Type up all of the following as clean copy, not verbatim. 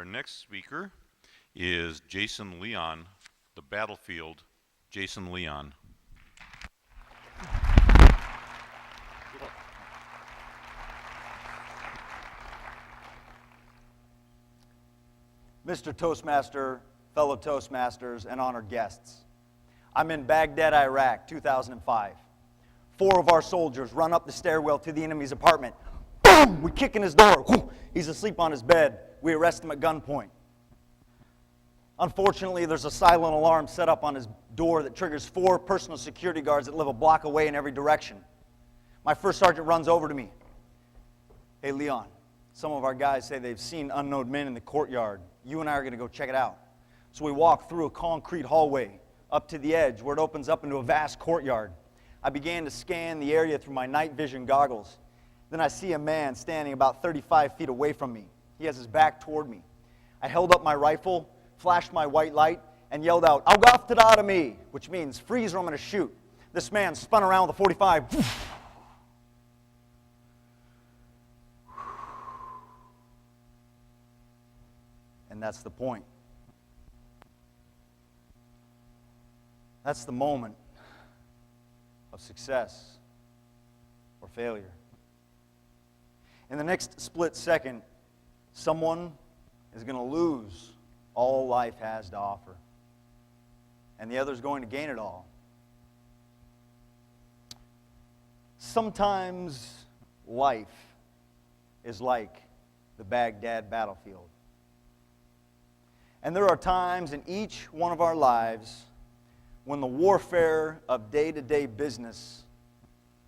Our next speaker is Jason Leon, the battlefield, Jason Leon. Mr. Toastmaster, fellow Toastmasters, and honored guests. I'm in Baghdad, Iraq, 2005. 4 of our soldiers run up the stairwell to the enemy's apartment. Boom! We kick in his door. He's asleep on his bed. We arrest him at gunpoint. Unfortunately, there's a silent alarm set up on his door that triggers 4 personal security guards that live a block away in every direction. My first sergeant runs over to me. Hey, Leon, some of our guys say they've seen unknown men in the courtyard. You and I are going to go check it out. So we walk through a concrete hallway up to the edge where it opens up into a vast courtyard. I began to scan the area through my night vision goggles. Then I see a man standing about 35 feet away from me. He has his back toward me. I held up my rifle, flashed my white light, and yelled out, "Al-Gaftada to me," which means freeze or I'm going to shoot. This man spun around with a 45. And that's the point. That's the moment of success or failure. In the next split second, someone is going to lose all life has to offer, and the other is going to gain it all. Sometimes life is like the Baghdad battlefield. And there are times in each one of our lives when the warfare of day-to-day business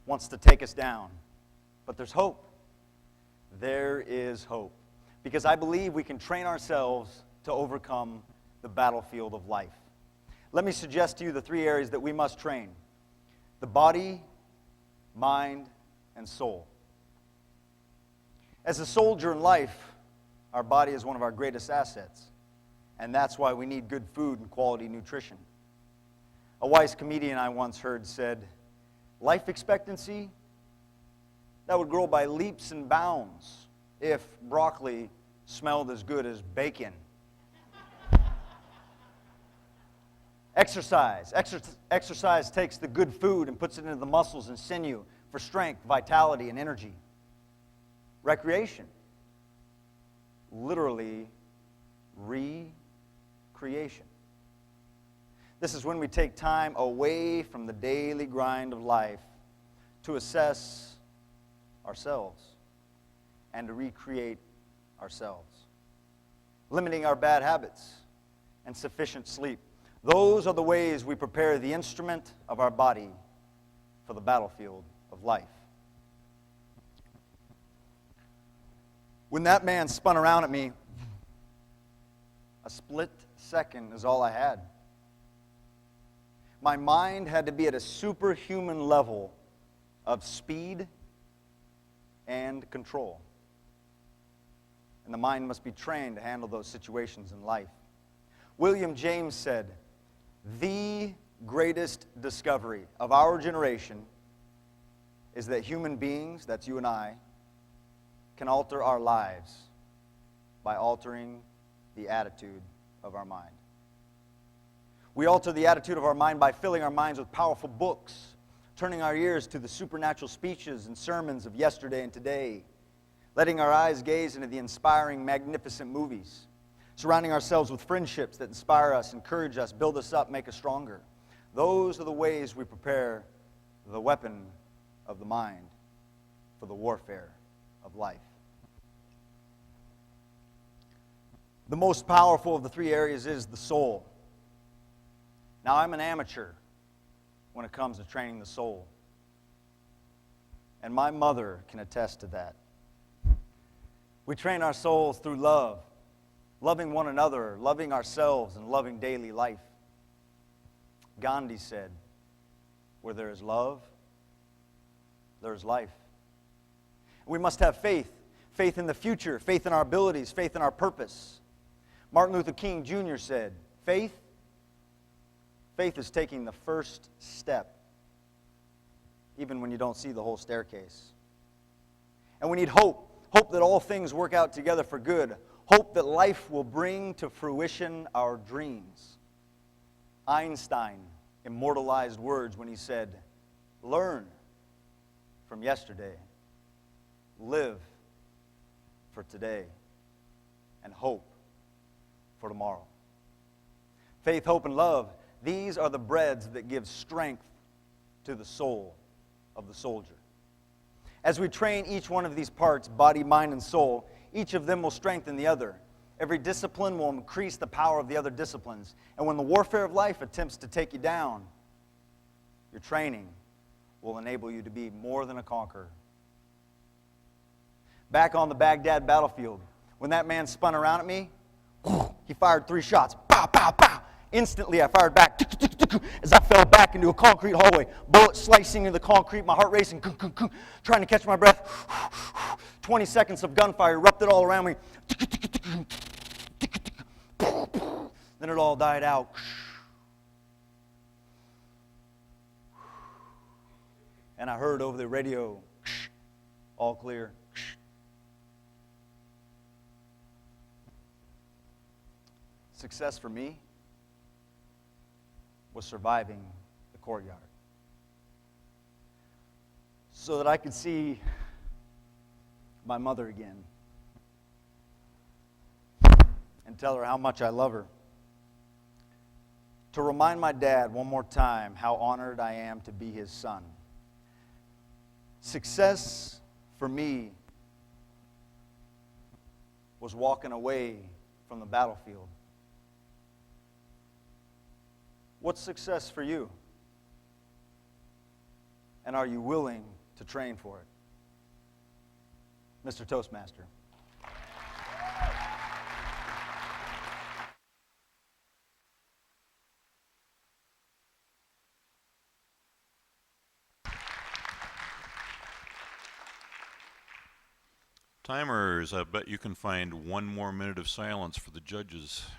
wants to take us down. But there's hope. There is hope. Because I believe we can train ourselves to overcome the battlefield of life. Let me suggest to you the 3 areas that we must train: the body, mind, and soul. As a soldier in life, our body is one of our greatest assets. And that's why we need good food and quality nutrition. A wise comedian I once heard said, life expectancy, that would grow by leaps and bounds if broccoli smelled as good as bacon. Exercise. Exercise takes the good food and puts it into the muscles and sinew for strength, vitality, and energy. Recreation. Literally recreation. This is when we take time away from the daily grind of life to assess ourselves and to recreate ourselves. Limiting our bad habits and sufficient sleep. Those are the ways we prepare the instrument of our body for the battlefield of life. When that man spun around at me, a split second is all I had. My mind had to be at a superhuman level of speed and control. And the mind must be trained to handle those situations in life. William James said, "The greatest discovery of our generation is that human beings, that's you and I, can alter our lives by altering the attitude of our mind." We alter the attitude of our mind by filling our minds with powerful books, turning our ears to the supernatural speeches and sermons of yesterday and today, letting our eyes gaze into the inspiring, magnificent movies, surrounding ourselves with friendships that inspire us, encourage us, build us up, make us stronger. Those are the ways we prepare the weapon of the mind for the warfare of life. The most powerful of the 3 areas is the soul. Now, I'm an amateur when it comes to training the soul. And my mother can attest to that. We train our souls through love, loving one another, loving ourselves, and loving daily life. Gandhi said, "Where there is love, there is life." We must have faith. Faith in the future, faith in our abilities, faith in our purpose. Martin Luther King Jr. said, Faith is taking the first step, even when you don't see the whole staircase. And we need hope. Hope that all things work out together for good. Hope that life will bring to fruition our dreams. Einstein immortalized words when he said, "Learn from yesterday, live for today, and hope for tomorrow." Faith, hope, and love, these are the breads that give strength to the soul of the soldier. As we train each one of these parts, body, mind, and soul, each of them will strengthen the other. Every discipline will increase the power of the other disciplines. And when the warfare of life attempts to take you down, your training will enable you to be more than a conqueror. Back on the Baghdad battlefield, when that man spun around at me, he fired 3 shots. Pow, pow, pow. Instantly, I fired back as I fell back into a concrete hallway. Bullet slicing into the concrete, my heart racing, trying to catch my breath. 20 seconds of gunfire erupted all around me. Then it all died out. And I heard over the radio, all clear. Success for me was surviving the courtyard, so that I could see my mother again and tell her how much I love her. To remind my dad one more time how honored I am to be his son. Success for me was walking away from the battlefield. What's success for you? And are you willing to train for it? Mr. Toastmaster. Timers, I bet you can find 1 more minute of silence for the judges.